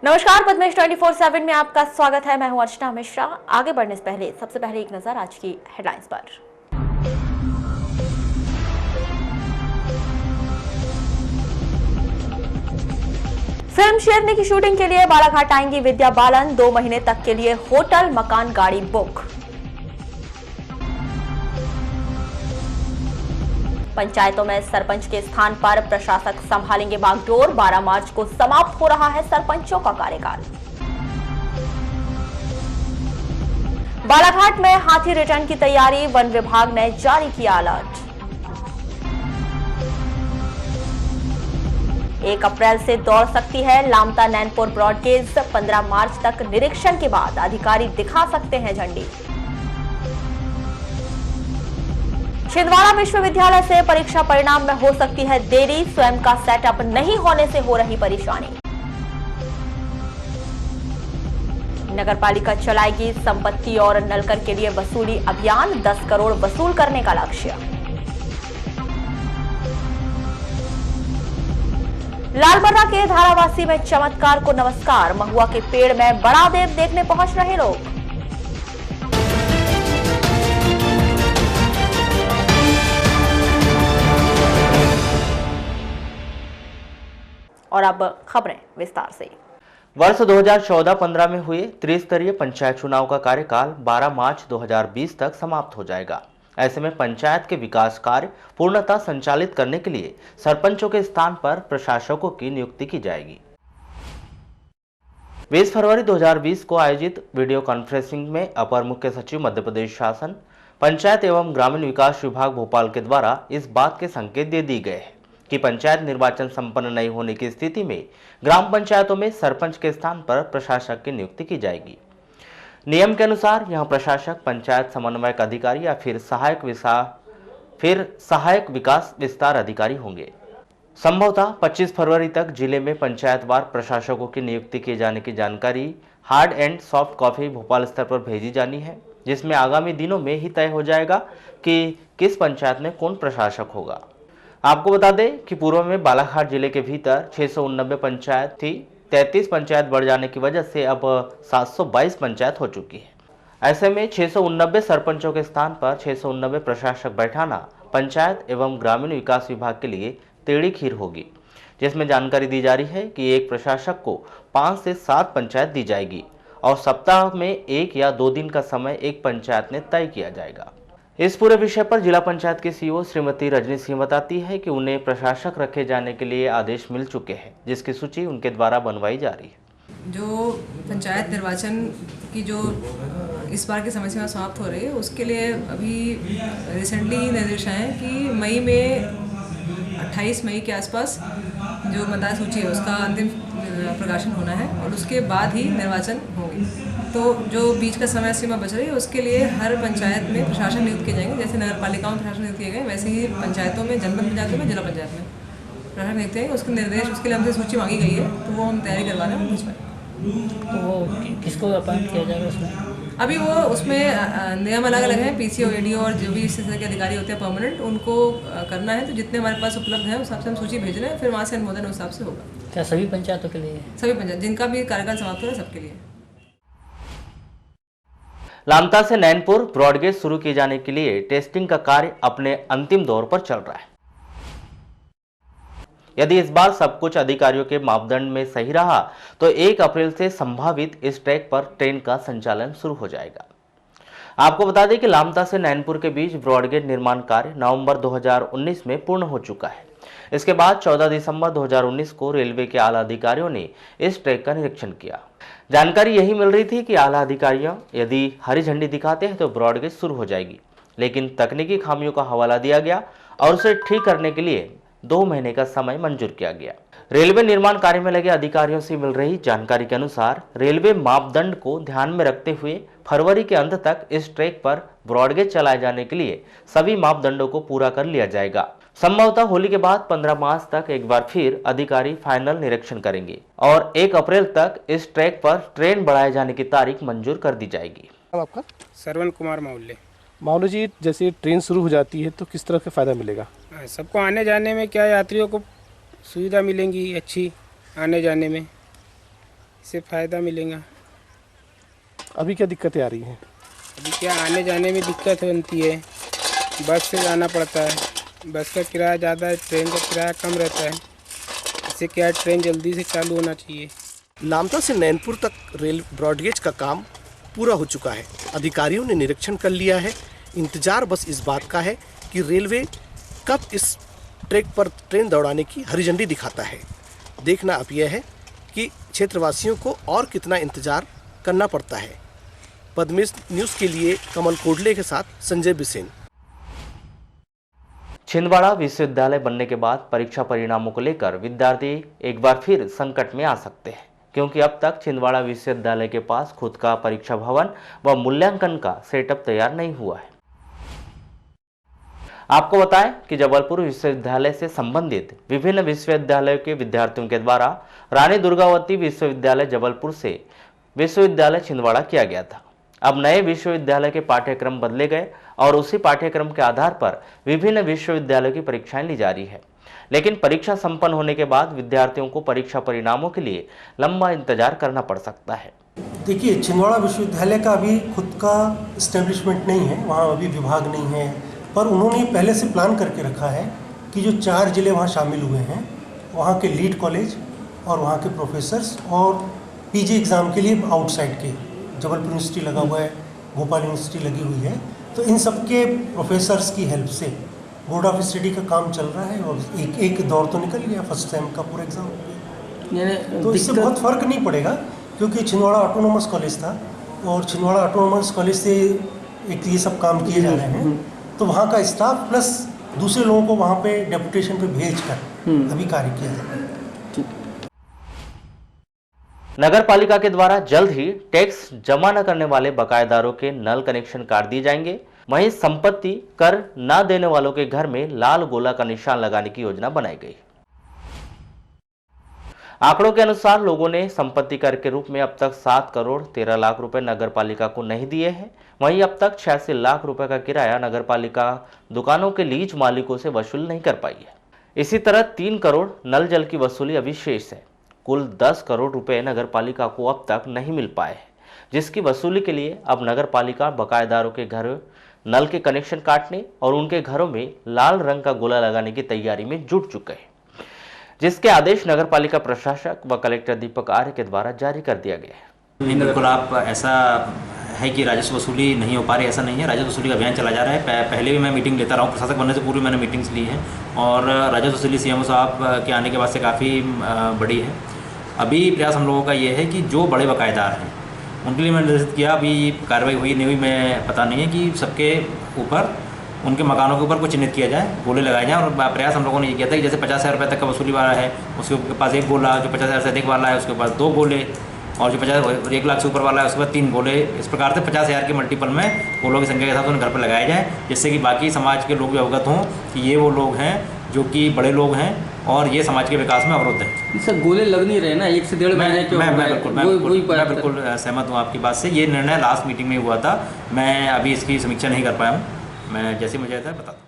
नमस्कार, पद्मेश 24/7 में आपका स्वागत है। मैं हूं अर्चना मिश्रा। आगे बढ़ने से पहले सबसे पहले एक नजर आज की हेडलाइंस पर। फिल्म शेरनी की शूटिंग के लिए बालाघाट आएंगी विद्या बालन। 2 महीने तक के लिए होटल, मकान, गाड़ी बुक। पंचायतों में सरपंच के स्थान पर प्रशासक संभालेंगे बागडोर। 12 मार्च को समाप्त हो रहा है सरपंचों का कार्यकाल। बालाघाट में हाथी रिटर्न की तैयारी, वन विभाग ने जारी किया अलर्ट। 1 अप्रैल से दौड़ सकती है लामता नैनपुर ब्रॉडगेज। 15 मार्च तक निरीक्षण के बाद अधिकारी दिखा सकते हैं झंडी। छिंदवाड़ा विश्वविद्यालय से परीक्षा परिणाम में हो सकती है देरी। स्वयं का सेटअप नहीं होने से हो रही परेशानी। नगरपालिका चलाएगी संपत्ति और नलकर के लिए वसूली अभियान। 10 करोड़ वसूल करने का लक्ष्य। लालबर्रा के धारावासी में चमत्कार को नमस्कार। महुआ के पेड़ में बड़ा देव देखने पहुंच रहे लोग। और अब खबरें विस्तार से। वर्ष 2014-15 में हुए त्रिस्तरीय पंचायत चुनाव का कार्यकाल 12 मार्च 2020 तक समाप्त हो जाएगा। ऐसे में पंचायत के विकास कार्य पूर्णतः संचालित करने के लिए सरपंचों के स्थान पर प्रशासकों की नियुक्ति की जाएगी। 20 फरवरी 2020 को आयोजित वीडियो कॉन्फ्रेंसिंग में अपर मुख्य सचिव मध्य प्रदेश शासन, पंचायत एवं ग्रामीण विकास विभाग भोपाल के द्वारा इस बात के संकेत दे दी गए कि पंचायत निर्वाचन संपन्न नहीं होने की स्थिति में ग्राम पंचायतों में सरपंच के स्थान पर प्रशासक की नियुक्ति की जाएगी। नियम के अनुसार यहां प्रशासक पंचायत समन्वयक अधिकारी या फिर सहायक विकास विस्तार अधिकारी होंगे। संभवतः 25 फरवरी तक जिले में पंचायतवार प्रशासकों की नियुक्ति किए जाने की जानकारी hard and soft copy Bhopal स्तर पर भेजी जानी है, जिसमें आगामी दिनों में ही तय हो जाएगा कि किस पंचायत में कौन प्रशासक होगा। आपको बता दें कि पूर्व में बालाघाट जिले के भीतर 689 पंचायत थी। 33 पंचायत बढ़ जाने की वजह से अब 722 पंचायत हो चुकी है। ऐसे में 689 सरपंचों के स्थान पर 689 प्रशासक बैठाना पंचायत एवं ग्रामीण विकास विभाग के लिए टेढ़ी खीर होगी, जिसमें जानकारी दी जा रही है कि एक प्रशासक को 5 से 7 पंचायत दी जाएगी और सप्ताह में 1 या 2 दिन का समय एक पंचायत में तय किया जाएगा। इस पूरे विषय पर जिला पंचायत के सीईओ श्रीमती रजनी सिंह बताती है कि उन्हें प्रशासक रखे जाने के लिए आदेश मिल चुके हैं, जिसकी सूची उनके द्वारा बनवाई जा रही है। जो पंचायत निर्वाचन की जो इस बार की समय सीमा समाप्त हो रही है, उसके लिए अभी रिसेंटली निर्देश आए हैं कि मई में 28 मई के आसपास जो मतदार सूची है उसका अंतिम प्रकाशन होना है और उसके बाद ही निर्वाचन होंगे। तो जो बीच का समय सीमा बच रही है उसके लिए हर पंचायत में प्रशासन नियुक्त किए जाएंगे। जैसे नगर पालिकाओं में प्रशासन नियुक्त किए गए, वैसे ही पंचायतों में, जनपद पंचायतों में, जिला पंचायत में प्रशासन नियुक्त है। उसके निर्देश, उसके लिए हमसे सूची मांगी गई है, तो वो हम तैयारी करवा रहे हैं, भिजवाएं। तो वो किसको अपॉइंट किया जाएगा उसमें? अभी वो उसमें नियम अलग अलग हैं। पीसीओ, एडीओ और जो भी इस तरह के अधिकारी होते हैं परमानेंट, उनको करना है। तो जितने हमारे पास उपलब्ध हैं उस हिसाब से हम सूची भेज रहे हैं, फिर वहाँ से अनुमोदन उस हिसाब से होगा। क्या सभी पंचायतों के लिए? सभी पंचायत जिनका भी कार्यकाल समाप्त हो रहा है सबके लिए। लामता से नैनपुर ब्रॉडगेज शुरू किए जाने के लिए टेस्टिंग का कार्य अपने अंतिम दौर पर चल रहा है। यदि इस बार सब कुछ अधिकारियों के मापदंड में सही रहा तो 1 अप्रैल से संभावित इस ट्रैक पर ट्रेन का संचालन शुरू हो जाएगा। आपको बता दें कि लामता से नैनपुर के बीच ब्रॉडगेज निर्माण कार्य नवंबर 2019 में पूर्ण हो चुका है। इसके बाद 14 दिसंबर 2019 को रेलवे के आला अधिकारियों ने इस ट्रैक का निरीक्षण किया। जानकारी यही मिल रही थी कि आला अधिकारियों यदि हरी झंडी दिखाते हैं तो ब्रॉडगेज शुरू हो जाएगी, लेकिन तकनीकी खामियों का हवाला दिया गया और उसे ठीक करने के लिए 2 महीने का समय मंजूर किया गया। रेलवे निर्माण कार्य में लगे अधिकारियों से मिल रही जानकारी के अनुसार रेलवे मापदंड को ध्यान में रखते हुए फरवरी के अंत तक इस ट्रैक पर ब्रॉडगेज चलाए जाने के लिए सभी मापदंडों को पूरा कर लिया जाएगा। संभवतः होली के बाद 15 मार्च तक एक बार फिर अधिकारी फाइनल निरीक्षण करेंगे और 1 अप्रैल तक इस ट्रैक पर ट्रेन बढ़ाए जाने की तारीख मंजूर कर दी जाएगी। आपका? श्रवण कुमार माउल्य। माउली जी, जैसे ट्रेन शुरू हो जाती है तो किस तरह का फ़ायदा मिलेगा? सबको आने जाने में क्या यात्रियों को सुविधा मिलेंगी अच्छी आने जाने में, इससे फ़ायदा मिलेगा। अभी क्या दिक्कतें आ रही हैं? अभी क्या आने जाने में दिक्कत बनती है, बस से जाना पड़ता है, बस का किराया ज़्यादा है, ट्रेन का किराया कम रहता है। इससे क्या है, ट्रेन जल्दी से चालू होना चाहिए। लामता से नैनपुर तक रेल ब्रॉडगेज का काम पूरा हो चुका है। अधिकारियों ने निरीक्षण कर लिया है। इंतजार बस इस बात का है कि रेलवे कब इस ट्रैक पर ट्रेन दौड़ाने की हरी झंडी दिखाता है। देखना अब यह है कि क्षेत्रवासियों को और कितना इंतजार करना पड़ता है। पद्मेश न्यूज़ के लिए कमल कोडले के साथ संजय बिसेन। छिंदवाड़ा विश्वविद्यालय बनने के बाद परीक्षा परिणामों को लेकर विद्यार्थी एक बार फिर संकट में आ सकते हैं, क्योंकि अब तक छिंदवाड़ा विश्वविद्यालय के पास खुद का परीक्षा भवन व मूल्यांकन का सेटअप तैयार नहीं हुआ है। आपको बताएं कि जबलपुर विश्वविद्यालय से संबंधित विभिन्न विश्वविद्यालयों के विद्यार्थियों के द्वारा रानी दुर्गावती विश्वविद्यालय जबलपुर से विश्वविद्यालय छिंदवाड़ा किया गया था। अब नए विश्वविद्यालय के पाठ्यक्रम बदले गए और उसी पाठ्यक्रम के आधार पर विभिन्न विश्वविद्यालयों की परीक्षाएं ली जा रही है। लेकिन परीक्षा संपन्न होने के बाद विद्यार्थियों को परीक्षा परिणामों के लिए लंबा इंतजार करना पड़ सकता है। देखिए, छिंदवाड़ा विश्वविद्यालय का अभी खुद का इस्टेब्लिशमेंट नहीं है, वहाँ अभी विभाग नहीं है, पर उन्होंने पहले से प्लान करके रखा है कि जो 4 जिले वहाँ शामिल हुए हैं, वहाँ के लीड कॉलेज और वहाँ के प्रोफेसर्स और पीजी एग्ज़ाम के लिए आउटसाइड के जबलपुर यूनिवर्सिटी लगा हुआ है, भोपाल यूनिवर्सिटी लगी हुई है, तो इन सब के प्रोफेसर्स की हेल्प से बोर्ड ऑफ स्टडी का काम चल रहा है और एक दौर तो निकल गया, फर्स्ट टाइम का पूरा एग्ज़ाम हो गया। तो इससे बहुत फ़र्क नहीं पड़ेगा, क्योंकि छिंदवाड़ा ऑटोनोमस कॉलेज था और छिंदवाड़ा ऑटोनोमस कॉलेज से एक ये सब काम किए जा रहे हैं, तो वहाँ का स्टाफ प्लस दूसरे लोगों को वहाँ पे डेपुटेशन पे भेज कर अभी कार्य किया जा रहा है। नगर पालिका के द्वारा जल्द ही टैक्स जमा न करने वाले बकायेदारों के नल कनेक्शन काट दिए जाएंगे। वहीं संपत्ति कर न देने वालों के घर में लाल गोला का निशान लगाने की योजना बनाई गई। आंकड़ों के अनुसार लोगों ने संपत्ति कर के रूप में अब तक 7 करोड़ 13 लाख रुपए नगर पालिका को नहीं दिए हैं। वहीं अब तक 86 लाख रुपए का किराया नगर पालिका दुकानों के लीज मालिकों से वसूल नहीं कर पाई है। इसी तरह 3 करोड़ नल जल की वसूली अभी शेष है। कुल 10 करोड़ रुपए नगर पालिका को अब तक नहीं मिल पाए हैं, जिसकी वसूली के लिए अब नगर पालिका बकायेदारों के घर नल के कनेक्शन काटने और उनके घरों में लाल रंग का गोला लगाने की तैयारी में जुट चुके हैं, जिसके आदेश नगर पालिका प्रशासक व कलेक्टर दीपक आर्य के द्वारा जारी कर दिया गया है। नहीं, बिल्कुल आप ऐसा है कि राजस्व वसूली नहीं हो पा रही, ऐसा नहीं है। राजस्व वसूली का अभियान चला जा रहा है। पहले भी मैं मीटिंग लेता रहा हूँ, प्रशासक बनने से पूर्व मैंने मीटिंग्स ली हैं और राजस्व वसूली सीएमओ साहब के आने के बाद से काफ़ी बड़ी है। अभी प्रयास हम लोगों का ये है कि जो बड़े बकायेदार हैं उनके लिए मैंने निर्देशित किया, अभी कार्रवाई हुई नहीं हुई मैं पता नहीं है, कि सबके ऊपर उनके मकानों के ऊपर कुछ चिन्हित किया जाए, गोले लगाए जाएँ। और प्रयास हम लोगों ने ये किया था कि जैसे 50,000 रुपये तक का वसूली वाला है उसके पास 1 गोला, जो 50,000 से अधिक वाला है उसके पास 2 गोले, और जो 1 लाख से ऊपर वाला है उसके बाद 3 गोले। इस प्रकार से 50,000 के मल्टीपल में गोलों की संख्या के साथ उन्हें घर पर लगाए जाए, जिससे कि बाकी समाज के लोग भी अवगत हों कि ये वो लोग हैं जो कि बड़े लोग हैं और ये समाज के विकास में अवरुद्ध है। सर गोले लग नहीं रहे ना, 1 से 1.5 महीने के। मैं बिल्कुल सहमत हूँ आपकी बात से। ये निर्णय लास्ट मीटिंग में हुआ था, मैं अभी इसकी समीक्षा नहीं कर पाया हूँ, मैं जैसे मुझे आता है बताता हूँ।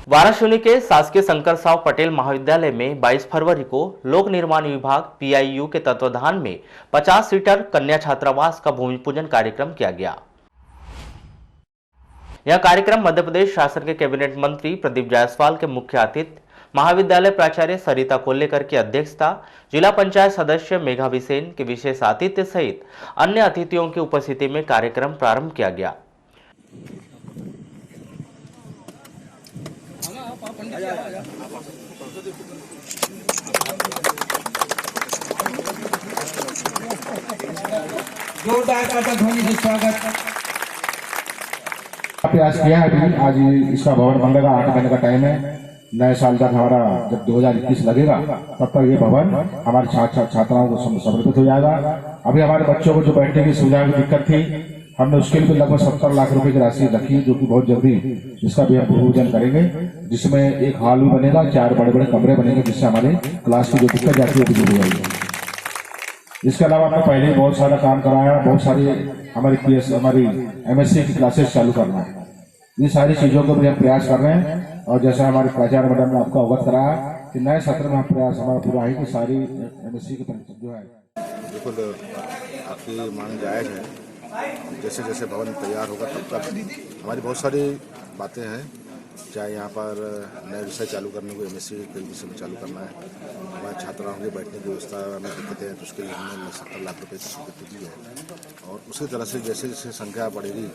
वाराणसी के शासकीय शंकर साव पटेल महाविद्यालय में 22 फरवरी को लोक निर्माण विभाग पीआईयू के तत्वाधान में 50 सीटर कन्या छात्रावास का भूमि पूजन कार्यक्रम किया गया। यह कार्यक्रम मध्य प्रदेश शासन के कैबिनेट मंत्री प्रदीप जायसवाल के मुख्य अतिथि, महाविद्यालय प्राचार्य सरिता कोल्लेकर की अध्यक्षता, जिला पंचायत सदस्य मेघा बिसेन के विशेष आतिथ्य सहित अन्य अतिथियों की उपस्थिति में कार्यक्रम प्रारंभ किया गया। प्रयास किया है अभी, आज इसका भवन बनेगा, 8 महीने का टाइम है। नए साल तक हमारा जब 2021 लगेगा तब तक ये भवन हमारे छात्राओं को समर्पित हो जाएगा। अभी हमारे बच्चों को जो बैठने की सुविधा की दिक्कत थी, हमने उसके लिए लगभग 70 लाख रुपए की राशि रखी, जो कि बहुत जल्दी इसका भी हम पूजन करेंगे, जिसमें एक हॉल भी बनेगा, 4 बड़े बड़े कमरे बनेंगे, जिससे हमारे क्लास की जो दिक्कत जाती है वो दूर हो जाएगी। इसके अलावा हमने पहले ही बहुत सारा काम कराया, बहुत सारी हमारी MSc की क्लासेस चालू करना है। ये सारी चीजों को भी हम प्रयास कर रहे हैं और जैसा हमारे प्राचार्य मैडम ने आपको अवगत कराया कि नए सत्र में प्रयास हमारा पूरा है कि सारी MSc की परीक्षा जो है। बिल्कुल आपकी मांग जायज़ है। जैसे जैसे भवन तैयार होगा तब तक हमारी बहुत सारी बातें हैं, चाहे यहाँ पर नए विषय चालू करने को MSc के विषय में चालू करना है, हमारे छात्राओं के बैठने की व्यवस्था में दिक्कतें हैं तो उसके लिए हमने 70 लाख रुपये की स्वीकृति दी है। और उसी तरह से जैसे जैसे संख्या बढ़ेगी,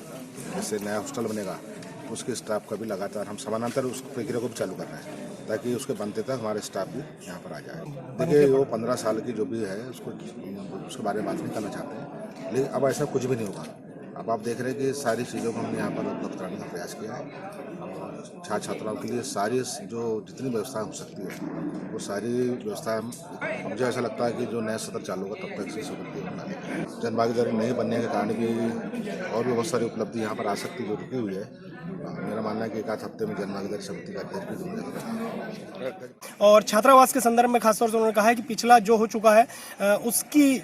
जैसे नया हॉस्टल बनेगा उसके स्टाफ का भी लगातार हम समानांतर उस प्रक्रिया को भी चालू कर रहे हैं ताकि उसके बनते तक हमारे स्टाफ भी यहाँ पर आ जाए। देखिए वो 15 साल की जो भी है उसके बारे में बात नहीं करना चाहते हैं, लेकिन अब ऐसा कुछ भी नहीं होगा। अब आप देख रहे हैं कि सारी चीज़ों को हमने यहाँ पर उपलब्ध कराने का प्रयास किया है। छात्र छात्राओं के लिए सारी जो जितनी व्यवस्था हो सकती है वो सारी व्यवस्था मुझे ऐसा लगता है कि जो नया सत्र चालू होगा तब तक इसी सत्र बना लेंगे। जनभागीदारी नहीं बनने के कारण भी और भी बहुत सारी उपलब्धि यहाँ पर आ सकती जो रुकी हुई है। मेरा मानना है कि एक आध हफ्ते में जनभागीदारी समिति का अध्यक्ष भी जुड़ेगा। और छात्रावास के संदर्भ में खासतौर से उन्होंने कहा है कि पिछला जो हो चुका है उसकी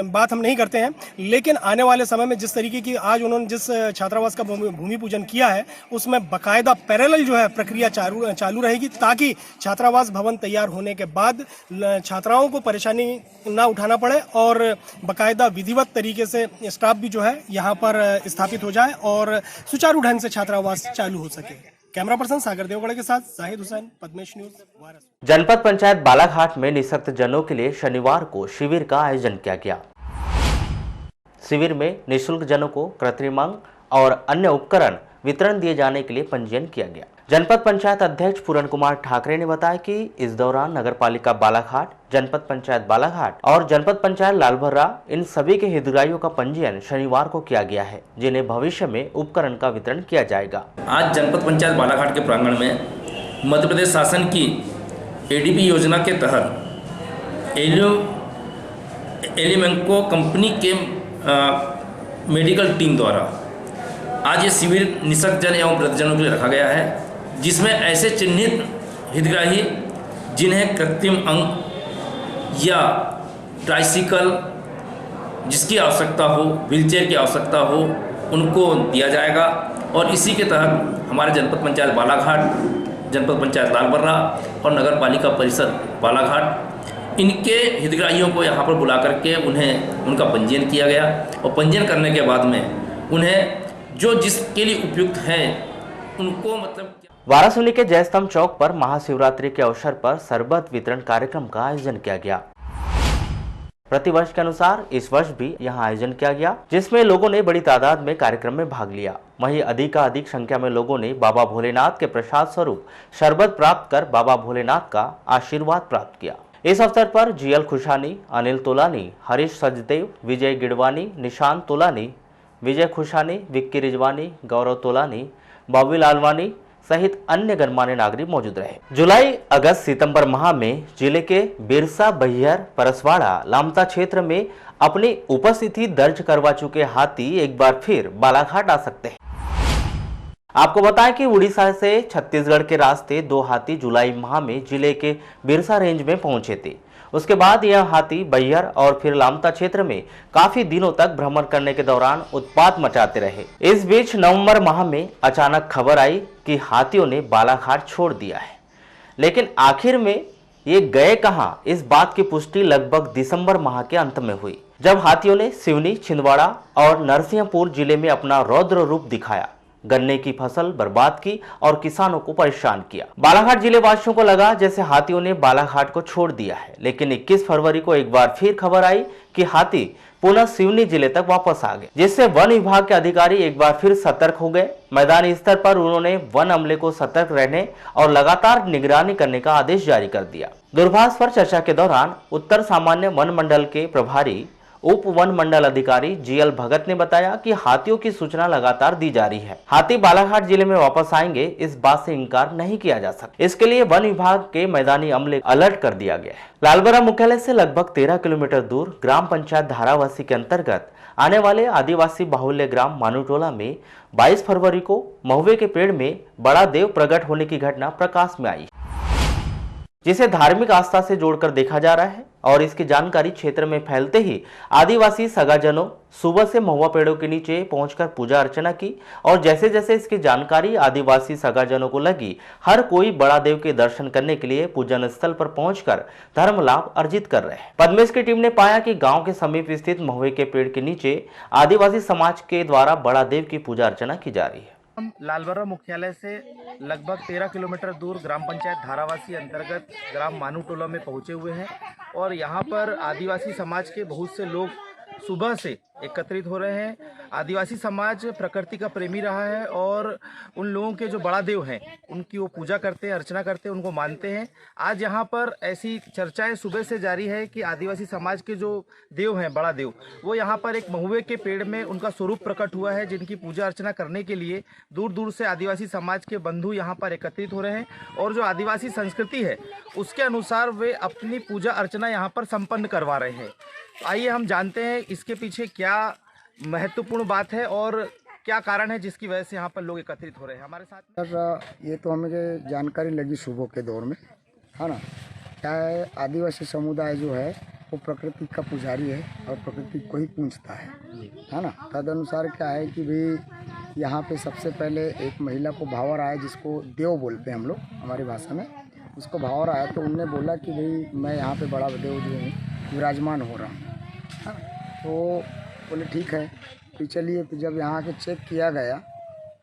बात हम नहीं करते हैं, लेकिन आने वाले समय में जिस तरीके की आज उन्होंने जिस छात्रावास का भूमि पूजन किया है उसमें बाकायदा पैरेलल जो है प्रक्रिया चालू रहेगी ताकि छात्रावास भवन तैयार होने के बाद छात्राओं को परेशानी ना उठाना पड़े और बाकायदा विधिवत तरीके से स्टाफ भी जो है यहाँ पर स्थापित हो जाए और सुचारू ढंग से छात्रावास चालू हो सके। कैमरा पर्सन सागर देवगढ़ के साथ जाहिद हुसैन, पद्मेश न्यूज, वाराणसी। जनपद पंचायत बालाघाट में निःशक्त जनों के लिए शनिवार को शिविर का आयोजन किया गया। शिविर में निःशुल्क जनों को कृत्रिम अंग और अन्य उपकरण वितरण दिए जाने के लिए पंजीयन किया गया। जनपद पंचायत अध्यक्ष पूरण कुमार ठाकरे ने बताया कि इस दौरान नगरपालिका बालाघाट, जनपद पंचायत बालाघाट और जनपद पंचायत लालबर्रा इन सभी के हितग्राहियों का पंजीयन शनिवार को किया गया है, जिन्हें भविष्य में उपकरण का वितरण किया जाएगा। आज जनपद पंचायत बालाघाट के प्रांगण में मध्य प्रदेश शासन की ADB योजना के तहत एलिमेंको कंपनी के मेडिकल टीम द्वारा आज ये शिविर निःशक्त जन एवं वृद्धजनों के लिए रखा गया है, जिसमें ऐसे चिन्हित हितग्राही जिन्हें कृत्रिम अंग या ट्राइसिकल जिसकी आवश्यकता हो, व्हीलचेयर की आवश्यकता हो, उनको दिया जाएगा। और इसी के तहत हमारे जनपद पंचायत बालाघाट, जनपद पंचायत लालबर्रा और नगर पालिका परिषद बालाघाट इनके हितग्राहियों को यहाँ पर बुला करके उन्हें उनका पंजीयन किया गया और पंजीयन करने के बाद में उन्हें जो जिसके लिए उपयुक्त है उनको वाराणसी के जयस्तंभ चौक पर महाशिवरात्रि के अवसर पर शरबत वितरण कार्यक्रम का आयोजन किया गया। प्रतिवर्ष के अनुसार इस वर्ष भी यहां आयोजन किया गया, जिसमें लोगों ने बड़ी तादाद में कार्यक्रम में भाग लिया। वहीं अधिक संख्या में लोगों ने बाबा भोलेनाथ के प्रसाद स्वरूप शरबत प्राप्त कर बाबा भोलेनाथ का आशीर्वाद प्राप्त किया। इस अवसर पर GL खुशानी, अनिल तोलानी, हरीश सचदेव, विजय गिडवानी, निशांत तोलानी, विजय खुशानी, विक्की रिजवानी, गौरव तोलानी, बॉबी लालवानी सहित अन्य गणमान्य नागरिक मौजूद रहे। जुलाई, अगस्त, सितंबर माह में जिले के बिरसा, बहियर, परसवाड़ा, लामता क्षेत्र में अपनी उपस्थिति दर्ज करवा चुके हाथी एक बार फिर बालाघाट आ सकते हैं। आपको बताएं कि उड़ीसा से छत्तीसगढ़ के रास्ते 2 हाथी जुलाई माह में जिले के बिरसा रेंज में पहुंचे थे। उसके बाद यह हाथी बहियर और फिर लामता क्षेत्र में काफी दिनों तक भ्रमण करने के दौरान उत्पात मचाते रहे। इस बीच नवंबर माह में अचानक खबर आई कि हाथियों ने बालाघाट छोड़ दिया है, लेकिन आखिर में ये गए कहां, इस बात की पुष्टि लगभग दिसंबर माह के अंत में हुई, जब हाथियों ने सिवनी, छिंदवाड़ा और नरसिंहपुर जिले में अपना रौद्र रूप दिखाया, गन्ने की फसल बर्बाद की और किसानों को परेशान किया। बालाघाट जिले वासियों को लगा जैसे हाथियों ने बालाघाट को छोड़ दिया है, लेकिन 21 फरवरी को एक बार फिर खबर आई कि हाथी पुनः सिवनी जिले तक वापस आ गए, जिससे वन विभाग के अधिकारी एक बार फिर सतर्क हो गए। मैदानी स्तर पर उन्होंने वन अमले को सतर्क रहने और लगातार निगरानी करने का आदेश जारी कर दिया। दूरभाष पर चर्चा के दौरान उत्तर सामान्य वन मंडल के प्रभारी उप वन मंडल अधिकारी GL भगत ने बताया कि हाथियों की सूचना लगातार दी जा रही है। हाथी बालाघाट जिले में वापस आएंगे, इस बात से इनकार नहीं किया जा सकता। इसके लिए वन विभाग के मैदानी अमले अलर्ट कर दिया गया है। लालबर्रा मुख्यालय से लगभग 13 किलोमीटर दूर ग्राम पंचायत धारावासी के अंतर्गत आने वाले आदिवासी बाहुल्य ग्राम मानूटोला में 22 फरवरी को महुए के पेड़ में बड़ा देव प्रकट होने की घटना प्रकाश में आई। जिसे धार्मिक आस्था से जोड़कर देखा जा रहा है। और इसकी जानकारी क्षेत्र में फैलते ही आदिवासी सगाजनों सुबह से महुआ पेड़ों के नीचे पहुंचकर पूजा अर्चना की और जैसे जैसे इसकी जानकारी आदिवासी सगाजनों को लगी, हर कोई बड़ा देव के दर्शन करने के लिए पूजन स्थल पर पहुंचकर धर्म लाभ अर्जित कर रहे हैं। पद्मेश की टीम ने पाया कि गांव के समीप स्थित महुए के पेड़ के नीचे आदिवासी समाज के द्वारा बड़ा देव की पूजा अर्चना की जा रही है। हम लालबर्रा मुख्यालय से लगभग 13 किलोमीटर दूर ग्राम पंचायत धारावासी अंतर्गत ग्राम मानूटोला में पहुंचे हुए हैं और यहाँ पर आदिवासी समाज के बहुत से लोग सुबह से एकत्रित हो रहे हैं। आदिवासी समाज प्रकृति का प्रेमी रहा है और उन लोगों के जो बड़ा देव हैं उनकी वो पूजा करते हैं, अर्चना करते हैं, उनको मानते हैं। आज यहाँ पर ऐसी चर्चाएं सुबह से जारी है कि आदिवासी समाज के जो देव हैं, बड़ा देव, वो यहाँ पर एक महुए के पेड़ में उनका स्वरूप प्रकट हुआ है, जिनकी पूजा अर्चना करने के लिए दूर दूर से आदिवासी समाज के बंधु यहाँ पर एकत्रित हो रहे हैं और जो आदिवासी संस्कृति है उसके अनुसार वे अपनी पूजा अर्चना यहाँ पर संपन्न करवा रहे हैं। आइए हम जानते हैं इसके पीछे क्या महत्वपूर्ण बात है और क्या कारण है जिसकी वजह से यहाँ पर लोग एकत्रित हो रहे हैं। हमारे साथ सर ये तो हमें जानकारी लगी सुबह के दौर में, है ना, क्या है, आदिवासी समुदाय जो है वो प्रकृति का पुजारी है और प्रकृति को ही पूजता है ना। तदनुसार क्या है कि भाई यहाँ पे सबसे पहले एक महिला को भावर आया, जिसको देव बोलते हैं हम लोग हमारी भाषा में, उसको भावर आया तो उनने बोला कि भाई मैं यहाँ पे बड़ा देव जो है विराजमान हो रहा हूँ। तो बोले ठीक है, फिर चलिए। फिर जब यहाँ के चेक किया गया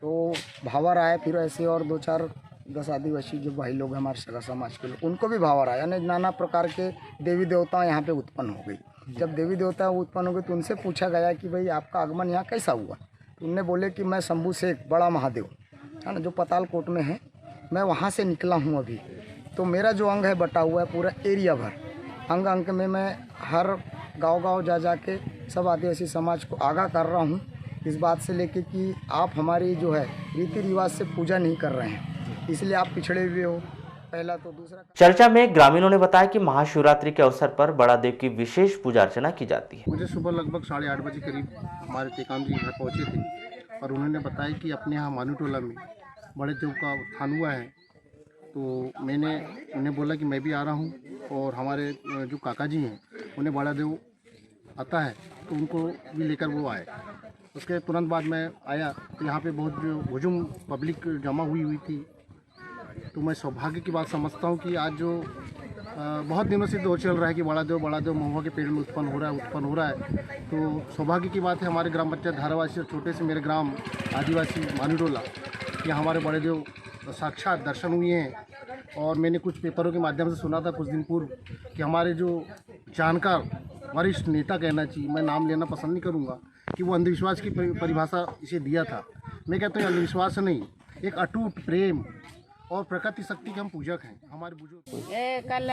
तो भावर आया, फिर ऐसे और 2-4-10 आदिवासी जो भाई लोग हैं हमारे सगा समाज के लोग, उनको भी भावर आया, यानी नाना प्रकार के देवी देवता यहाँ पे उत्पन्न हो गई। जब देवी देवता उत्पन्न हो गई तो उनसे पूछा गया कि भाई आपका आगमन यहाँ कैसा हुआ। तो उनने बोले कि मैं शंभू शेख बड़ा महादेव, है ना, जो पतालकोट में है, मैं वहाँ से निकला हूँ अभी। तो मेरा जो अंग है बटा हुआ है पूरा एरिया भर, अंग अंग में मैं हर गांव-गांव जा के सब आदिवासी समाज को आगाह कर रहा हूं इस बात से लेके कि आप हमारी जो है रीति रिवाज से पूजा नहीं कर रहे हैं, इसलिए आप पिछड़े हुए हो। पहला तो दूसरा चर्चा में ग्रामीणों ने बताया कि महाशिवरात्रि के अवसर पर बड़ा देव की विशेष पूजा अर्चना की जाती है। मुझे सुबह लगभग 8:30 बजे करीब हमारे टेकाम जी घर पहुँचे थे और उन्होंने बताया कि अपने यहाँ मानूटोला में बड़े देव का उत्थान हुआ है। तो मैंने उन्हें बोला कि मैं भी आ रहा हूँ और हमारे जो काका जी हैं उन्हें बड़ा देव आता है तो उनको भी लेकर वो आए। उसके तुरंत बाद मैं आया तो यहाँ पे बहुत हुजूम पब्लिक जमा हुई थी। तो मैं सौभाग्य की बात समझता हूँ कि आज जो बहुत दिनों से दौर चल रहा है कि बड़ा देव महुआ के पेड़ में उत्पन्न हो रहा है। तो सौभाग्य की बात है हमारे ग्राम पंचायत धारावासी और छोटे से मेरे ग्राम आदिवासी मानूटोला यहाँ हमारे बड़े देव साक्षात दर्शन हुए हैं। और मैंने कुछ पेपरों के माध्यम से सुना था कुछ दिन पूर्व कि हमारे जो जानकार वरिष्ठ नेता, कहना चाहिए, मैं नाम लेना पसंद नहीं करूँगा, कि वो अंधविश्वास की परिभाषा इसे दिया था। मैं कहता हूँ अंधविश्वास नहीं, एक अटूट प्रेम और प्रकृति शक्ति के हम पूजक हैं। हमारे बुजुर्ग कल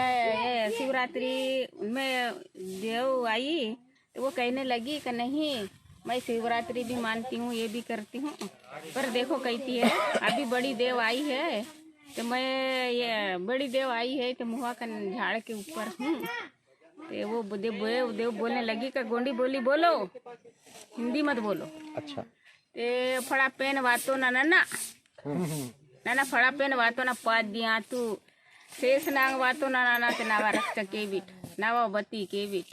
शिवरात्रि में देव आई तो वो कहने लगी कि नहीं मैं शिवरात्रि भी मानती हूँ, ये भी करती हूँ, पर देखो कहती है अभी बड़ी देव आई है तो मैं ये बड़ी देव आई है तो मुहा का झाड़ के ऊपर हूँ। तो वो देव बोलने लगी कि गोंडी बोली बोलो, हिंदी मत बोलो। अच्छा। ते फड़ा पेन वातो ना फड़ा पेन वातो ना पाद दिया तू शेष नांग वातो ना के नावा रक्त के बिट नावा बत्ती के बिट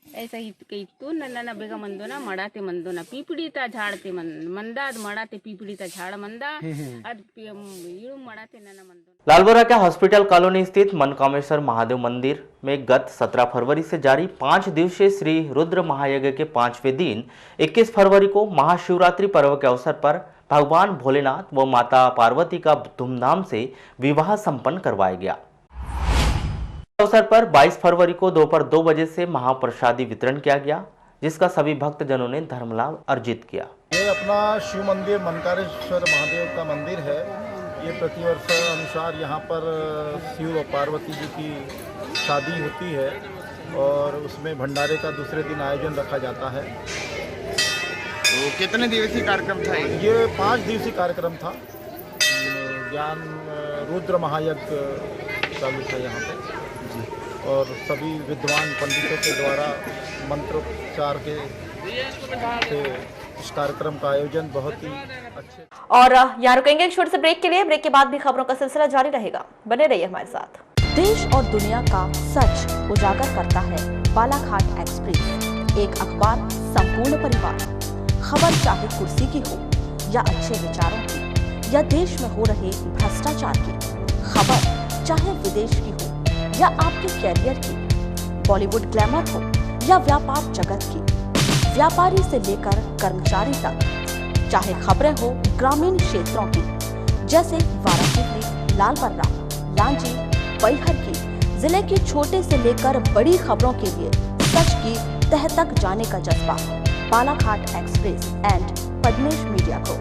ऐसा ही कही तू ना बेगा मंदो ना मड़ाते मंदो ना पीपड़ीता झाड़ते मंदाद मड़ाते पीपड़ीता झाड़ मंदा अद इड़ू मड़ाते ना मंदो। लालबर्रा के हॉस्पिटल कॉलोनी स्थित मनकामेश्वर महादेव मंदिर में गत 17 फरवरी से जारी 5 दिवसीय श्री रुद्र महायज्ञ के 5वें दिन 21 फरवरी को महाशिवरात्रि पर्व के अवसर पर भगवान भोलेनाथ व माता पार्वती का धूमधाम से विवाह संपन्न करवाया गया। अवसर पर 22 फरवरी को दोपहर 2 बजे से महाप्रसादी वितरण किया गया, जिसका सभी भक्तजनों ने धर्म लाभ अर्जित किया। ये अपना शिव मंदिर मनकामेश्वर महादेव का मंदिर है। ये प्रतिवर्ष अनुसार यहाँ पर शिव और पार्वती जी की शादी होती है और उसमें भंडारे का दूसरे दिन आयोजन रखा जाता है। तो कितने दिवसीय कार्यक्रम था ये 5 दिवसीय कार्यक्रम था। ज्ञान रुद्र महायज्ञ चालू था यहाँ पे और सभी विद्वान पंडितों के द्वारा मंत्रोच्चार के इस कार्यक्रम का आयोजन बहुत ही अच्छे। और यहाँ रुकेंगे एक छोटे से ब्रेक के लिए। ब्रेक के बाद भी खबरों का सिलसिला जारी रहेगा, बने रहिए हमारे साथ। देश और दुनिया का सच उजागर करता है बालाघाट एक्सप्रेस, एक अखबार संपूर्ण परिवार। खबर चाहे कुर्सी की हो या अच्छे विचारों की या देश में हो रहे भ्रष्टाचार की, खबर चाहे विदेश की हो या आपके कैरियर की, बॉलीवुड ग्लैमर हो या व्यापार जगत की, व्यापारी से लेकर कर्मचारी तक, चाहे खबरें हो ग्रामीण क्षेत्रों की जैसे वाराणसी, लालबर्रा, लांजी, बैहर की, जिले की छोटे से लेकर बड़ी खबरों के लिए सच की तह तक जाने का जज्बा। Balaghat express and Padmesh media को।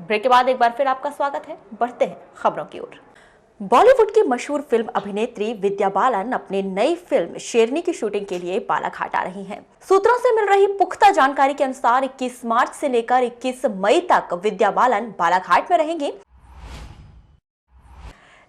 ब्रेक के बाद एक बार फिर आपका स्वागत है। बढ़ते हैं खबरों की ओर। बॉलीवुड की मशहूर फिल्म अभिनेत्री विद्या बालन अपनी नई फिल्म शेरनी की शूटिंग के लिए बालाघाट आ रही हैं। सूत्रों से मिल रही पुख्ता जानकारी के अनुसार 21 मार्च से लेकर 21 मई तक विद्या बालन बालाघाट में रहेंगी।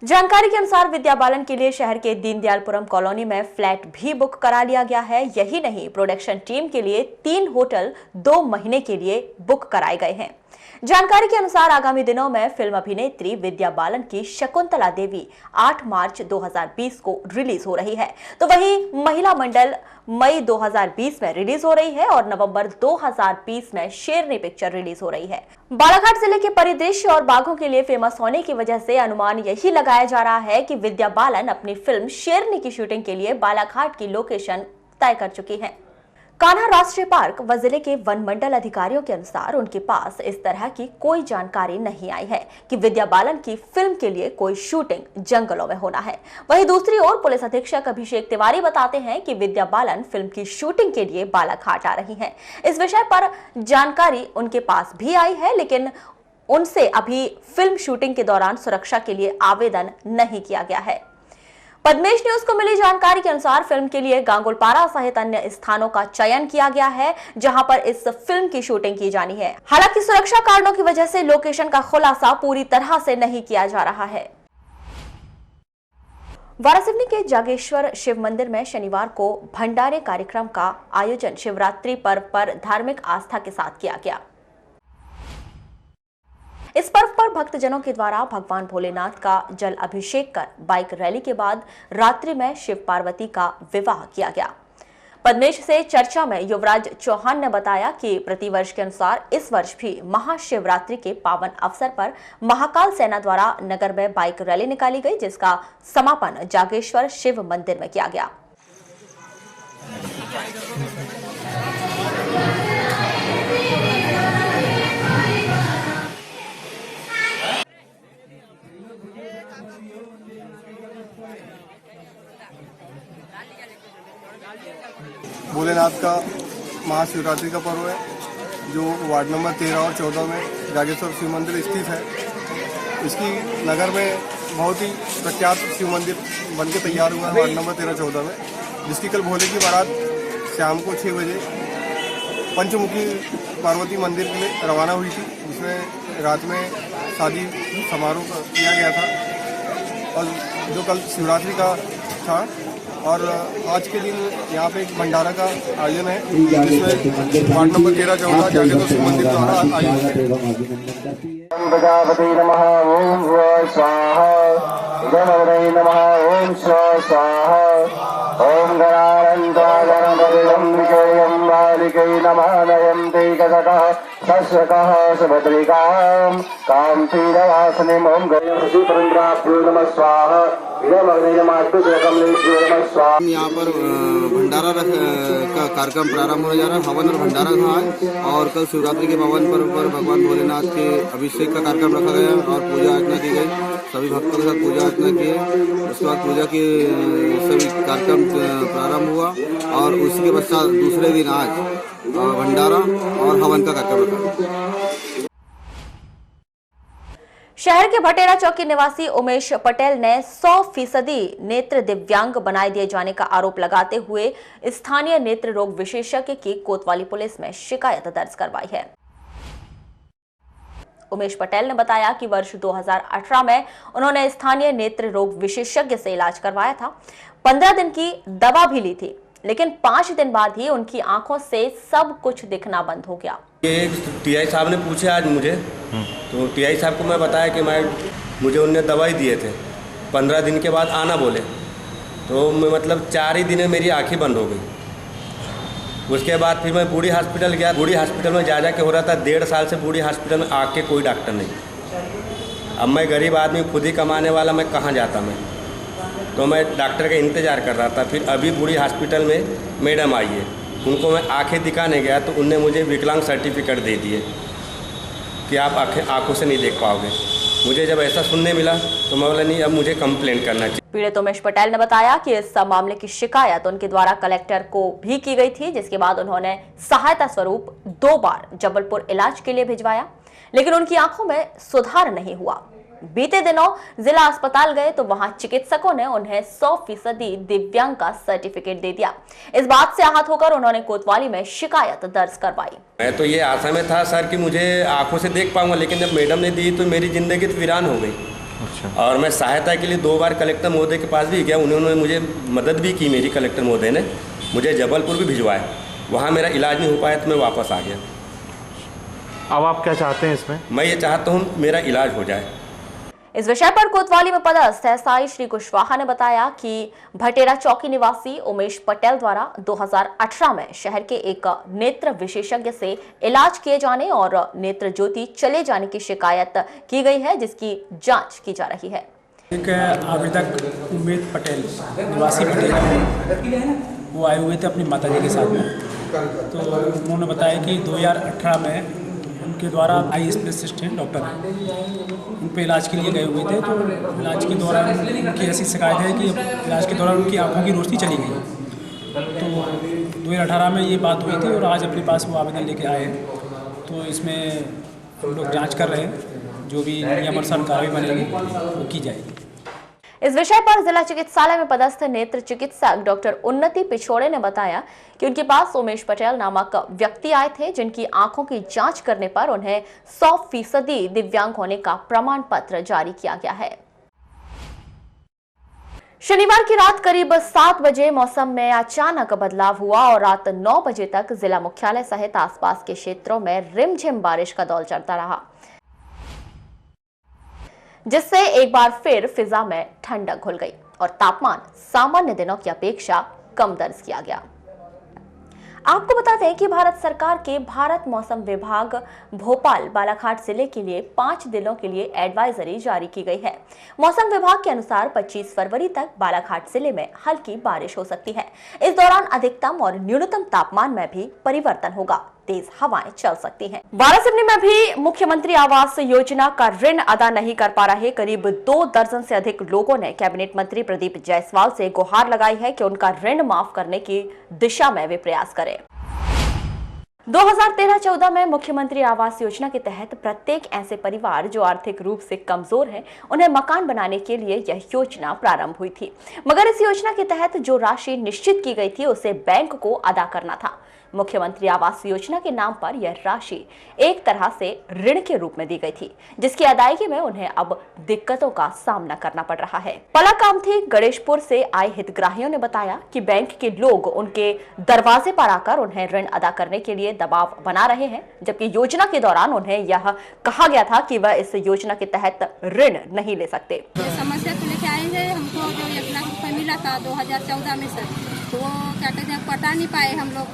जानकारी के अनुसार विद्या बालन के लिए शहर के दीनदयालपुरम कॉलोनी में फ्लैट भी बुक करा लिया गया है। यही नहीं, प्रोडक्शन टीम के लिए 3 होटल 2 महीने के लिए बुक कराए गए हैं। जानकारी के अनुसार आगामी दिनों में फिल्म अभिनेत्री विद्या बालन की शकुंतला देवी 8 मार्च 2020 को रिलीज हो रही है, तो वहीं महिला मंडल मई 2020 में रिलीज हो रही है और नवंबर 2020 में शेरनी पिक्चर रिलीज हो रही है। बालाघाट जिले के परिदृश्य और बाघों के लिए फेमस होने की वजह से अनुमान यही लगाया जा रहा है कि विद्या बालन अपनी फिल्म शेरनी की शूटिंग के लिए बालाघाट की लोकेशन तय कर चुकी है। कान्हा राष्ट्रीय पार्क व जिले के वन मंडल अधिकारियों के अनुसार उनके पास इस तरह की कोई जानकारी नहीं आई है कि विद्या बालन की फिल्म के लिए कोई शूटिंग जंगलों में होना है। वहीं दूसरी ओर पुलिस अधीक्षक अभिषेक तिवारी बताते हैं कि विद्या बालन फिल्म की शूटिंग के लिए बालाघाट आ रही हैं। इस विषय पर जानकारी उनके पास भी आई है, लेकिन उनसे अभी फिल्म शूटिंग के दौरान सुरक्षा के लिए आवेदन नहीं किया गया है। पद्मेश न्यूज को मिली जानकारी के अनुसार फिल्म के लिए गांगुलपारा सहित अन्य स्थानों का चयन किया गया है जहां पर इस फिल्म की शूटिंग की जानी है। हालांकि सुरक्षा कारणों की वजह से लोकेशन का खुलासा पूरी तरह से नहीं किया जा रहा है। वारासिवनी के जागेश्वर शिव मंदिर में शनिवार को भंडारे कार्यक्रम का आयोजन शिवरात्रि पर्व पर धार्मिक आस्था के साथ किया गया। इस पर्व पर भक्तजनों के द्वारा भगवान भोलेनाथ का जल अभिषेक कर बाइक रैली के बाद रात्रि में शिव पार्वती का विवाह किया गया। पद्मेश से चर्चा में युवराज चौहान ने बताया कि प्रतिवर्ष के अनुसार इस वर्ष भी महाशिवरात्रि के पावन अवसर पर महाकाल सेना द्वारा नगर में बाइक रैली निकाली गई, जिसका समापन जागेश्वर शिव मंदिर में किया गया। भोलेनाथ का महाशिवरात्रि का पर्व है जो वार्ड नंबर 13 और 14 में जागेश्वर शिव मंदिर स्थित है। इसकी नगर में बहुत ही प्रख्यात शिव मंदिर बनके तैयार हुआ है वार्ड नंबर 13-14 में, जिसकी कल भोले की बारात शाम को 6 बजे पंचमुखी पार्वती मंदिर के लिए रवाना हुई थी, जिसमें रात में शादी समारोह किया गया था और जो कल शिवरात्रि का था। और आज के दिन यहाँ पे एक भंडारा का आयोजन है, जिसमें वार्ड नंबर 13-14 जागेश्वर शिव मंदिर द्वारा आयोजित है। प्रजापति नमः ओम स्वाहा, गणपतये नमः ओम स्वाहा, ओम गणानन्दागणपतिगम्बिकेयं बालिकै नमः नयन्ते गतः शस्त्रकः सुभद्रिकां कान्तिरवासनिम् ओम गणपतिपरम्पराभ्यो नमः स्वाहा। यहाँ पर भंडारा का कार्यक्रम प्रारंभ होने जा रहा है। हवन और भंडारा था और कल शिवरात्रि के पावन पर्व पर भगवान भोलेनाथ के अभिषेक का कार्यक्रम रखा गया और पूजा अर्चना की गई। सभी भक्तों के साथ पूजा अर्चना किए। उसके बाद पूजा के सभी कार्यक्रम प्रारंभ हुआ और उसके पश्चात दूसरे दिन आज भंडारा और हवन का कार्यक्रम रखा। शहर के भटेरा चौकी निवासी उमेश पटेल ने 100% नेत्र दिव्यांग बनाए दिए जाने का आरोप लगाते हुए स्थानीय नेत्र रोग विशेषज्ञ की कोतवाली पुलिस में शिकायत दर्ज करवाई है। उमेश पटेल ने बताया कि वर्ष 2018 में उन्होंने स्थानीय नेत्र रोग विशेषज्ञ से इलाज करवाया था। 15 दिन की दवा भी ली थी, लेकिन 5 दिन बाद ही उनकी आंखों से सब कुछ दिखना बंद हो गया। ये टीआई साहब ने पूछे आज मुझे, तो टीआई साहब को मैं बताया कि मुझे उनने दवाई दिए थे, 15 दिन के बाद आना बोले, तो मैं मतलब 4 ही दिन में मेरी आँखें बंद हो गई। उसके बाद फिर मैं बूढ़ी हॉस्पिटल गया। बूढ़ी हॉस्पिटल में जा के हो रहा था 1.5 साल से बूढ़ी हॉस्पिटल में आँख के कोई डॉक्टर नहीं। अब मैं गरीब आदमी, खुद ही कमाने वाला, मैं कहाँ जाता मैं, तो मैं डॉक्टर का इंतज़ार कर रहा था। फिर अभी बूढ़ी हॉस्पिटल में मैडम आई है, उनको मैं आंखें दिखाने गया तो उनने मुझे विकलांग सर्टिफिकेट दे दिए कि आप आंखों से नहीं देख पाओगे। मुझे जब ऐसा सुनने मिला तो मैं बोला नहीं, अब मुझे कंप्लेंट करना चाहिए। पीड़ित उमेश पटेल ने बताया कि इस मामले की शिकायत उनके द्वारा कलेक्टर को भी की गई थी, जिसके बाद उन्होंने सहायता स्वरूप 2 बार जबलपुर इलाज के लिए भिजवाया, लेकिन उनकी आंखों में सुधार नहीं हुआ। बीते दिनों जिला अस्पताल गए तो वहां चिकित्सकों ने उन्हें 100% दिव्यांग का सर्टिफिकेट दे दिया। इस बात से आहत होकर उन्होंने कोतवाली में शिकायत दर्ज करवाई। मैं तो ये आशा में था सर कि मुझे आंखों से देख पाऊंगा, लेकिन जब मैडम ने दी तो मेरी जिंदगी तो वीरान हो गई। अच्छा। और मैं सहायता के लिए 2 बार कलेक्टर महोदय के पास भी गया, उन्होंने मुझे मदद भी की। मेरी कलेक्टर महोदय ने मुझे जबलपुर भी भिजवाया, वहाँ मेरा इलाज नहीं हो पाया तो मैं वापस आ गया। अब आप क्या चाहते हैं इसमें? मैं ये चाहता हूँ मेरा इलाज हो जाए। इस विषय पर कोतवाली में पदस्थ एसआई श्री कुशवाहा ने बताया कि भटेरा चौकी निवासी उमेश पटेल द्वारा 2018 में शहर के एक नेत्र विशेषज्ञ से इलाज किए जाने और नेत्र ज्योति चले जाने की शिकायत की गई है, जिसकी जांच की जा रही है। एक आवेदक उमेश पटेल निवासी भटेरा, वो आए हुए थे अपनी माताजी के साथ में, तो उन्होंने बताया कि 2018 में उनके द्वारा आई स्पेशलिस्ट डॉक्टर उन पे इलाज के लिए गए हुए थे। तो इलाज के दौरान उनकी ऐसी शिकायत है कि इलाज के दौरान उनकी आंखों की रोशनी चली गई। तो 2018 में ये बात हुई थी और आज अपने पास वो आवेदन लेके आए। तो इसमें हम लोग जांच कर रहे हैं, जो भी नियमानुसार कार्रवाई बनेगी वो की जाएगी। इस विषय पर जिला चिकित्सालय में पदस्थ नेत्र चिकित्सक डॉक्टर उन्नति पिछोड़े ने बताया कि उनके पास उमेश पटेल नामक व्यक्ति आए थे, जिनकी आंखों की जांच करने पर उन्हें 100% दिव्यांग होने का प्रमाण पत्र जारी किया गया है। शनिवार की रात करीब 7 बजे मौसम में अचानक बदलाव हुआ और रात 9 बजे तक जिला मुख्यालय सहित आसपास के क्षेत्रों में रिमझिम बारिश का दौर चलता रहा, जिससे एक बार फिर फिजा में ठंडक घुल गई और तापमान सामान्य दिनों की अपेक्षा कम दर्ज किया गया। आपको बता दें कि भारत सरकार के भारत मौसम विभाग भोपाल बालाघाट जिले के लिए 5 दिनों के लिए एडवाइजरी जारी की गई है। मौसम विभाग के अनुसार 25 फरवरी तक बालाघाट जिले में हल्की बारिश हो सकती है। इस दौरान अधिकतम और न्यूनतम तापमान में भी परिवर्तन होगा, तेज हवाएं चल सकती हैं। वारासिवनी में भी मुख्यमंत्री आवास योजना का ऋण अदा नहीं कर पा रहे करीब 2 दर्जन से अधिक लोगों ने कैबिनेट मंत्री प्रदीप जायसवाल से गुहार लगाई है कि उनका ऋण माफ करने की दिशा में वे प्रयास करें। 2013-14 में मुख्यमंत्री आवास योजना के तहत प्रत्येक ऐसे परिवार जो आर्थिक रूप से कमजोर हैं, उन्हें मकान बनाने के लिए यह योजना प्रारंभ हुई थी। मगर इस योजना के तहत जो राशि निश्चित की गई थी उसे बैंक को अदा करना था। मुख्यमंत्री आवास योजना के नाम पर यह राशि एक तरह से ऋण के रूप में दी गई थी, जिसकी अदायगी में उन्हें अब दिक्कतों का सामना करना पड़ रहा है। पलाकामथी गणेशपुर से आए हितग्राहियों ने बताया कि बैंक के लोग उनके दरवाजे पर आकर उन्हें ऋण अदा करने के लिए दबाव बना रहे हैं, जबकि योजना के दौरान उन्हें यह कहा गया था कि वह इस योजना के तहत ऋण नहीं ले सकते। समस्या को लेकर आए हैं, हमको जो 1 लाख रुपए मिला था 2014 में सर, तो वो क्या कहते हैं पटा नहीं पाए। हम लोग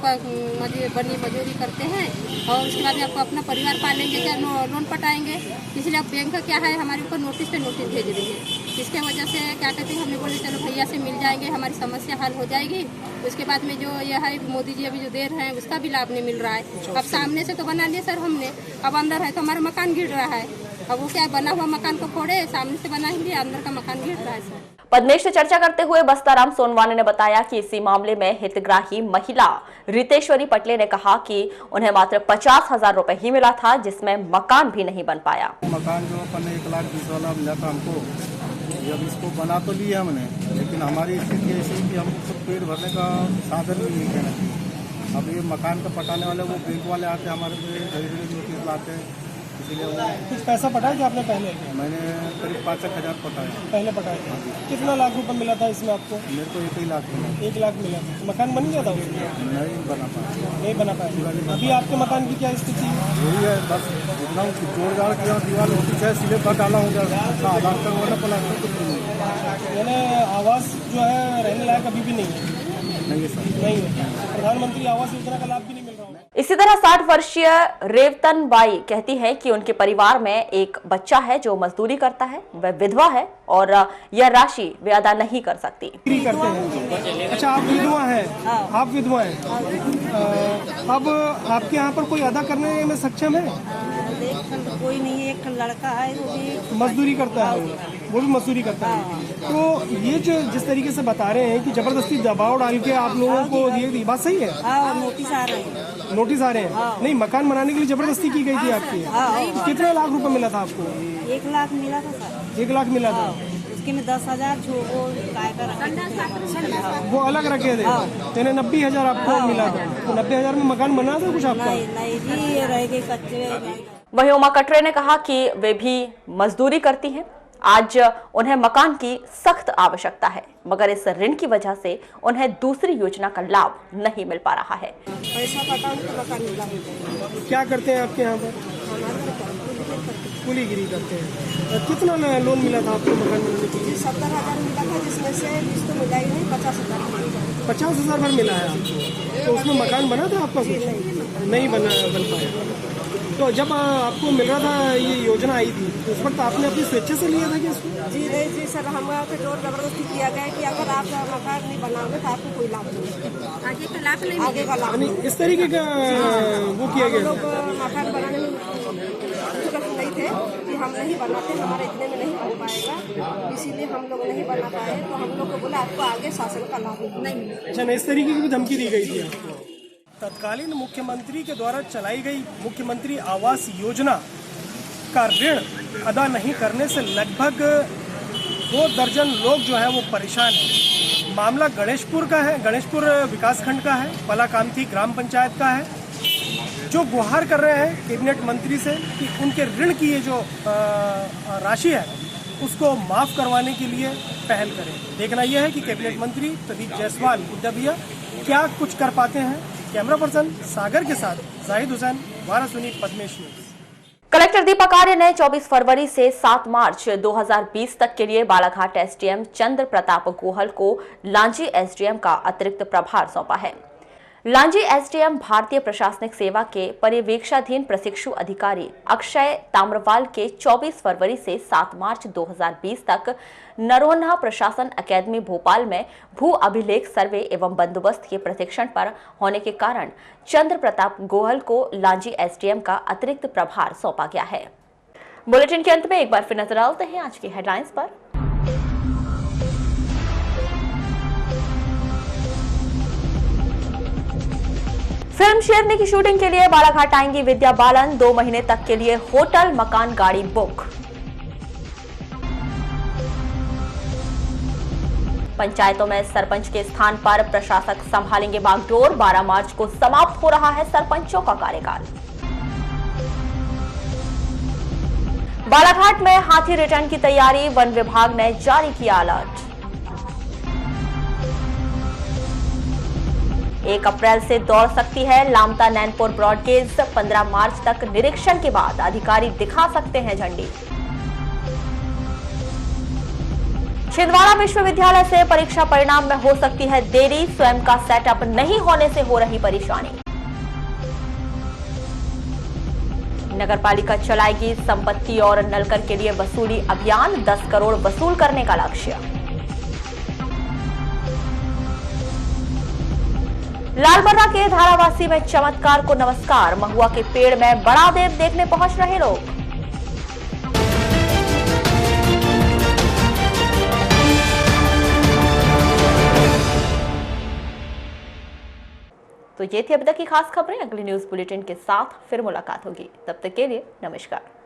बनी मजदूरी करते हैं और उसके बाद आपको अपना परिवार पालेंगे क्या, लोन पटाएंगे, इसलिए अब बैंक का क्या है हमारे ऊपर नोटिस पे नोटिस भेज रही है। इसके वजह से क्या कहते हैं हमने बोले चलो भैया से मिल जाएंगे, हमारी समस्या हल हो जाएगी। उसके बाद में जो यह है मोदी जी अभी जो दे रहे हैं उसका भी लाभ नहीं मिल रहा है। अब सामने से तो बना लिए सर हमने, अब अंदर है तो हमारा मकान गिर रहा है। अब वो क्या बना हुआ मकान को फोड़े, सामने से बनाएंगे, अंदर का मकान गिर रहा है सर। पद्मेश से चर्चा करते हुए बस्ताराम सोनवाने ने बताया कि इसी मामले में हितग्राही महिला रितेश्वरी पटले ने कहा कि उन्हें मात्र 50,000 रुपए ही मिला था, जिसमें मकान भी नहीं बन पाया। मकान जो अपन 1,20,000 वाला मिला था हमको, जब इसको बना तो लिया हमने, लेकिन हमारी स्थिति ऐसी कि हमको पेट भरने का साधन भी नहीं है। अब ये मकान का पटाने वाले वो बैंक वाले आते हैं हमारे पे, घड़ी नोटिस लाते हैं, इसीलिए वो कुछ पैसा पटाया क्या आपने पहले? मैंने करीब 5,000 पटाया। पहले पटाया? कितना लाख रुपए मिला था इसमें आपको? मेरे को 1 लाख मिला। 1 लाख मिला था। मकान बन गया था उसमें? नहीं बना पाया। नहीं बना पाया। अभी आपके मकान की क्या स्थिति है? वही है, बस इतना जोड़ जाड़ किया, दीवार होती है, सिले पर डाला हो गया, आधार कार्ड वाला प्लास्टर कुछ नहीं। यानी आवास जो है रहने लायक अभी भी नहीं है? नहीं है। प्रधानमंत्री आवास योजना का लाभ भी नहीं मिल रहा है। इसी तरह 60 वर्षीय रेवतन बाई कहती है कि उनके परिवार में एक बच्चा है जो मजदूरी करता है, वह विधवा है और यह राशि वे अदा नहीं कर सकती। करते हैं। अच्छा, आप विधवा हैं? आप विधवा हैं। अब आपके यहाँ पर कोई अदा करने में सक्षम है? कोई नहीं है, एक लड़का है वो भी मजदूरी करता है, वो भी मजदूरी करता है। तो ये जो जिस तरीके से बता रहे हैं कि जबरदस्ती दबाव डाल के आप लोगों को ये बात सही है? नोटिस आ रहे हैं। नोटिस आ रहे हैं? नहीं, मकान बनाने के लिए जबरदस्ती की गई थी आपकी? कितना लाख रुपए मिला था आपको? 1 लाख मिला था सर। 1 लाख मिला था? उसके में 10,000 जो वो काय का रखे, वो अलग रखे थे। यानी 90,000 आपको मिला था। तो 90,000 में मकान बना था कुछ आपका? नहीं जी, रह गए कच्चे। वहीं उमा कटरे ने कहा कि वे भी मजदूरी करती हैं। आज उन्हें मकान की सख्त आवश्यकता है, मगर इस ऋण की वजह से उन्हें दूसरी योजना का लाभ नहीं मिल पा रहा है। पैसा पता तो मकान मिला। क्या करते हैं आपके यहाँ पर? कुलीगिरी करते हैं। कितना लोन मिला था आपको मकान बनाने के लिए? 70,000 मिला था, जिसमें से जिसको मिला ही नहीं 50,000। 50,000 भर मिला है आपको? तो उसमें मकान बना था आपका? नहीं बन पाया। तो जब आपको मिल रहा था, ये योजना आई थी, तो उस वक्त आपने अपनी स्वेच्छा से लिया था क्या इसको? जी नहीं जी सर, हमारे जोर जबरदस्ती किया गया कि अगर आप मकान नहीं बनाओगे तो आपको कोई लाभ नहीं, आगे का लाभ नहीं, आगे का लाभ नहीं। इस तरीके का वो किया गया? लोग मकान बनाने में नहीं थे कि हम नहीं बनाते, हमारे इतने में नहीं बन पाएगा, इसीलिए हम लोग नहीं बना पाए। तो हम लोग को बोला आपको आगे शासन का लाभ नहीं मिलेगा। अच्छा, इस तरीके की धमकी दी गई थी आपको? तत्कालीन मुख्यमंत्री के द्वारा चलाई गई मुख्यमंत्री आवास योजना का ऋण अदा नहीं करने से लगभग 2 दर्जन लोग जो है वो परेशान हैं। मामला गणेशपुर का है, गणेशपुर विकासखंड का है, पलाकामथी ग्राम पंचायत का है, जो गुहार कर रहे हैं कैबिनेट मंत्री से कि उनके ऋण की ये जो राशि है उसको माफ़ करवाने के लिए पहल करें। देखना यह है कि कैबिनेट मंत्री प्रदीप जायसवाल उद्यविया क्या कुछ कर पाते हैं। कैमरा पर्सन सागर के साथ जाहिद हुसैन, वाराणसी, पद्मेश न्यूज। कलेक्टर दीपक आर्य ने 24 फरवरी से 7 मार्च 2020 तक के लिए बालाघाट एसडीएम चंद्र प्रताप गोहल को लांजी एसडीएम का अतिरिक्त प्रभार सौंपा है। लांजी एसडीएम भारतीय प्रशासनिक सेवा के पर्यवेक्षाधीन प्रशिक्षु अधिकारी अक्षय ताम्रवाल के 24 फरवरी से 7 मार्च 2020 तक नरोन्हा प्रशासन अकेडमी भोपाल में भू अभिलेख सर्वे एवं बंदोबस्त के प्रशिक्षण पर होने के कारण चंद्र प्रताप गोहल को लांजी एसडीएम का अतिरिक्त प्रभार सौंपा गया है। बुलेटिन के अंत में एक बार फिर नजर डालते हैं आज की हेडलाइंस पर। फिल्म शेरनी की शूटिंग के लिए बालाघाट आएंगी विद्या बालन, 2 महीने तक के लिए होटल, मकान, गाड़ी बुक। पंचायतों में सरपंच के स्थान पर प्रशासक संभालेंगे बागडोर, 12 मार्च को समाप्त हो रहा है सरपंचों का कार्यकाल। बालाघाट में हाथी रिटर्न की तैयारी, वन विभाग ने जारी किया अलर्ट। 1 अप्रैल से दौड़ सकती है लामता नैनपुर ब्रॉडगेज, 15 मार्च तक निरीक्षण के बाद अधिकारी दिखा सकते हैं झंडी। छिंदवाड़ा विश्वविद्यालय से परीक्षा परिणाम में हो सकती है देरी, स्वयं का सेटअप नहीं होने से हो रही परेशानी। नगरपालिका चलाएगी संपत्ति और नलकर के लिए वसूली अभियान, 10 करोड़ वसूल करने का लक्ष्य। लालबर्रा के धारावासी में चमत्कार को नमस्कार, महुआ के पेड़ में बड़ा देव देखने पहुंच रहे लोग। तो ये थी अभी तक की खास खबरें। अगली न्यूज बुलेटिन के साथ फिर मुलाकात होगी, तब तक के लिए नमस्कार।